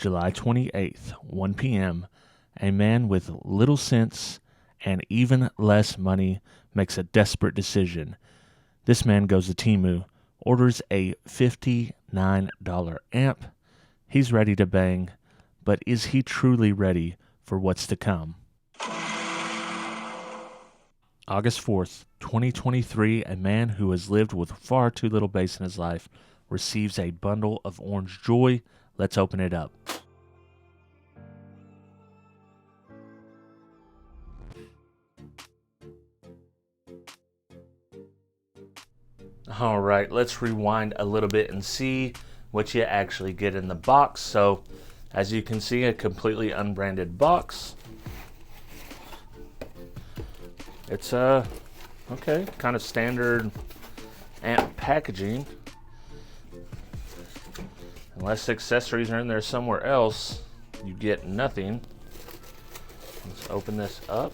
July 28th, 1 p.m., a man with little sense and even less money makes a desperate decision. This man goes to Temu, orders a $59 amp. He's ready to bang, but is he truly ready for what's to come? August 4th, 2023, a man who has lived with far too little bass in his life receives a bundle of orange joy. Let's open it up. All right, let's rewind a little bit and see what you actually get in the box. So, as you can see, a completely unbranded box. It's okay, kind of standard amp packaging. Unless accessories are in there somewhere else, you get nothing. Let's open this up.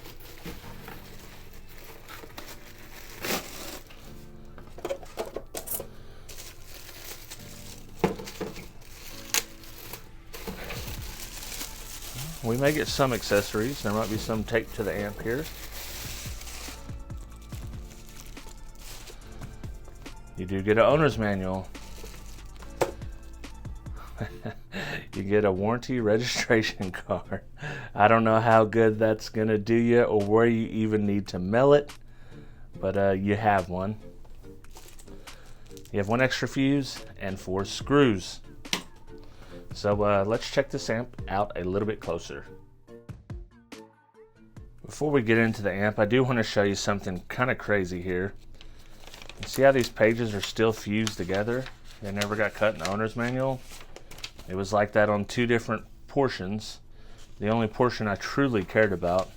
We may get some accessories. There might be some taped to the amp here. You do get an owner's manual. You get a warranty registration card. I don't know how good that's gonna do you or where you even need to mail it, but you have one. You have one extra fuse and 4 screws. So let's check this amp out a little bit closer. Before we get into the amp, I do want to show you something kind of crazy here. You see how these pages are still fused together? They never got cut in the owner's manual. It was like that on 2 different portions. The only portion I truly cared about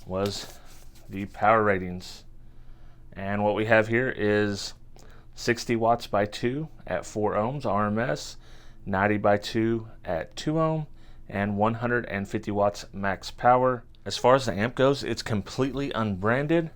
was the power ratings. And what we have here is 60 watts by 2 at 4 ohms RMS, 90 by 2 at 2 ohm, and 150 watts max power. As far as the amp goes, it's completely unbranded.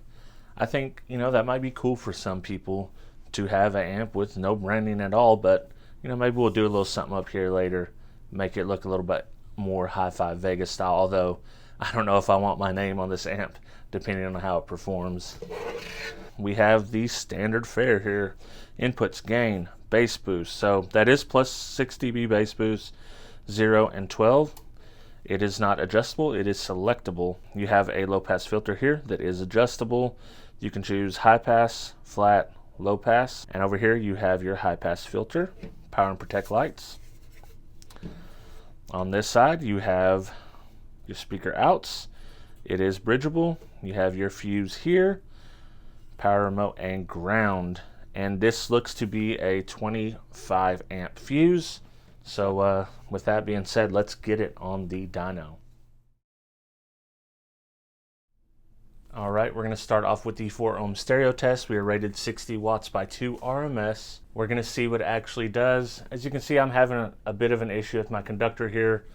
I think, that might be cool for some people to have an amp with no branding at all, but, maybe we'll do a little something up here later, make it look a little bit more hi-fi Vega style, although I don't know if I want my name on this amp, depending on how it performs. We have the standard fare here. Inputs, gain, bass boost. So that is plus 6 dB bass boost, 0 and 12. It is not adjustable, it is selectable. You have a low pass filter here that is adjustable. You can choose high pass, flat, low pass. And over here you have your high pass filter, power and protect lights. On this side you have your speaker outs. It is bridgeable. You have your fuse here, power remote and ground. And this looks to be a 25 amp fuse. So with that being said, let's get it on the dyno. All right, we're going to start off with the 4 ohm stereo test. We are rated 60 watts by 2 RMS. We're going to see what it actually does. As you can see, I'm having a bit of an issue with my conductor here.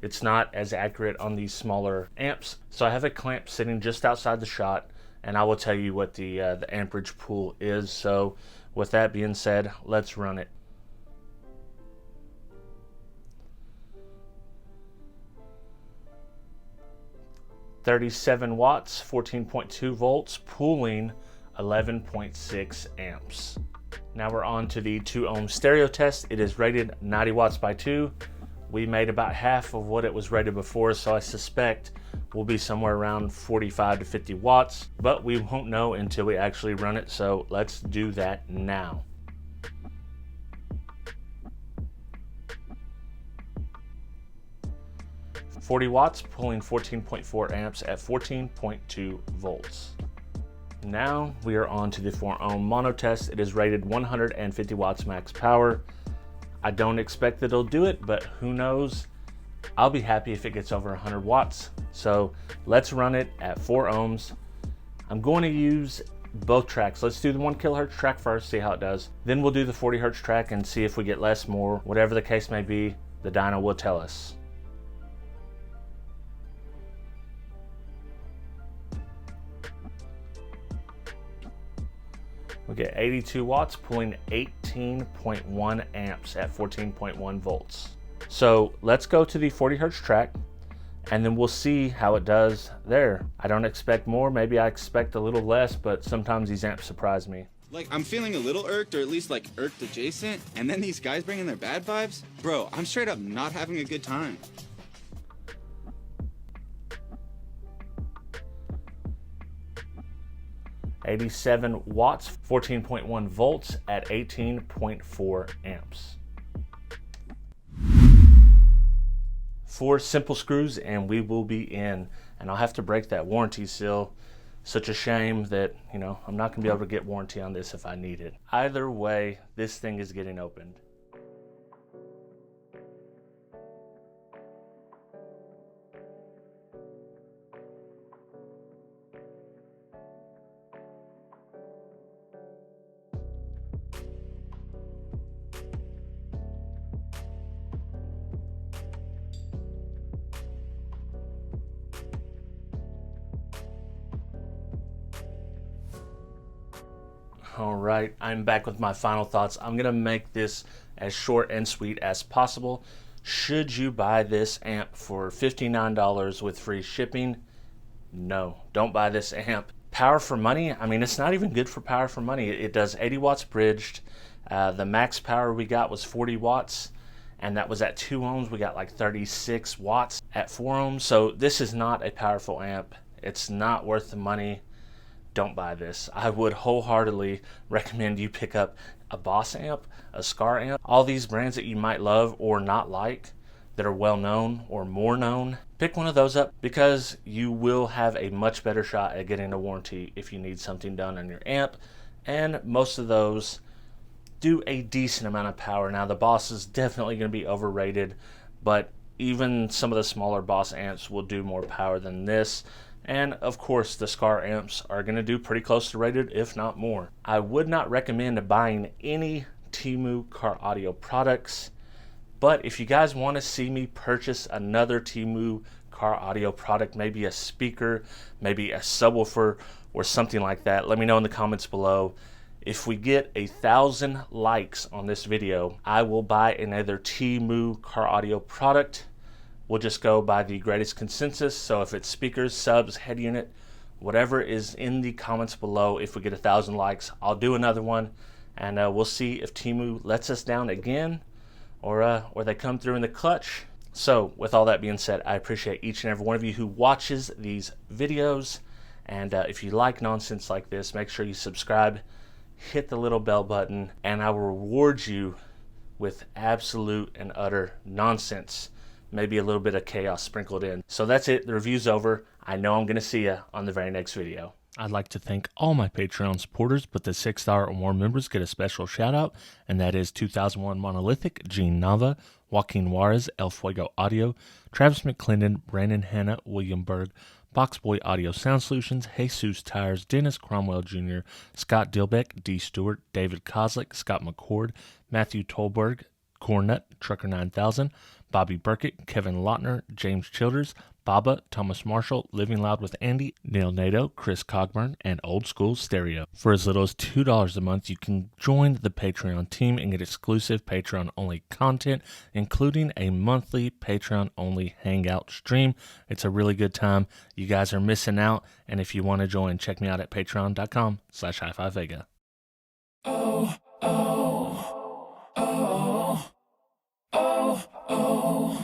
It's not as accurate on these smaller amps. So I have a clamp sitting just outside the shot, and I will tell you what the amperage pool is. So with that being said, let's run it. $37 watts, 14.2 volts, pooling 11.6 amps. Now we're on to the 2 ohm stereo test. It is rated 90 watts by 2. We made about half of what it was rated before, so I suspect we'll be somewhere around 45 to 50 watts, but we won't know until we actually run it, so let's do that now. $40 watts, pulling 14.4 amps at 14.2 volts. Now we are on to the 4 ohm mono test. It is rated 150 watts max power. I don't expect that it'll do it, but who knows? I'll be happy if it gets over 100 watts. So let's run it at 4 ohms. I'm going to use both tracks. Let's do the 1 kilohertz track first, see how it does. Then we'll do the 40 hertz track and see if we get less, more, whatever the case may be, the dyno will tell us. We get 82 watts, pulling 18.1 amps at 14.1 volts. So let's go to the 40 hertz track, and then we'll see how it does there. I don't expect more, maybe I expect a little less, but sometimes these amps surprise me. Like, I'm feeling a little irked, or at least like irked adjacent, and then these guys bring in their bad vibes. Bro, I'm straight up not having a good time. $87 watts, 14.1 volts at 18.4 amps. 4 simple screws and we will be in. And I'll have to break that warranty seal. Such a shame that, you know, I'm not gonna be able to get warranty on this if I need it. Either way, this thing is getting opened. All right, I'm back with my final thoughts. I'm gonna make this as short and sweet as possible. Should you buy this amp for $59 with free shipping? No, don't buy this amp. Power for money, I mean, it's not even good for power for money. It does 80 watts bridged. The max power we got was 40 watts, and that was at 2 ohms. We got like 36 watts at 4 ohms. So this is not a powerful amp. It's not worth the money. Don't buy this. I would wholeheartedly recommend you pick up a Boss amp, a Scar amp, all these brands that you might love or not like that are well known or more known. Pick one of those up because you will have a much better shot at getting a warranty if you need something done on your amp, and most of those do a decent amount of power. Now the Boss is definitely going to be overrated, but even some of the smaller Boss amps will do more power than this. And of course the Scar amps are going to do pretty close to rated, if not more. I would not recommend buying any Temu car audio products, but if you guys want to see me purchase another Temu car audio product, maybe a speaker, maybe a subwoofer or something like that, let me know in the comments below. If we get 1,000 likes on this video, I will buy another Temu car audio product. We'll just go by the greatest consensus. So if it's speakers, subs, head unit, whatever is in the comments below, if we get 1,000 likes, I'll do another one, and we'll see if Temu lets us down again, or they come through in the clutch. So with all that being said, I appreciate each and every one of you who watches these videos, and if you like nonsense like this, make sure you subscribe, hit the little bell button, and I will reward you with absolute and utter nonsense. Maybe a little bit of chaos sprinkled in. So that's it. The review's over. I know I'm going to see you on the very next video. I'd like to thank all my Patreon supporters, but the $6 or more members get a special shout out, and that is 2001 Monolithic, Gene Nava, Joaquin Juarez, El Fuego Audio, Travis McClendon, Brandon Hanna, William Berg, Boxboy Audio Sound Solutions, Jesus Tires, Dennis Cromwell Jr., Scott Dilbeck, D. Stewart, David Kozlik, Scott McCord, Matthew Tolberg, Cornut, Trucker 9000, Bobby Burkett, Kevin Lautner, James Childers, Baba, Thomas Marshall, Living Loud with Andy, Neil Nato, Chris Cogburn, and Old School Stereo. For as little as $2 a month, you can join the Patreon team and get exclusive Patreon-only content, including a monthly Patreon-only hangout stream. It's a really good time. You guys are missing out, and if you want to join, check me out at patreon.com/Hifivega. Oh, oh, oh. Oh, oh.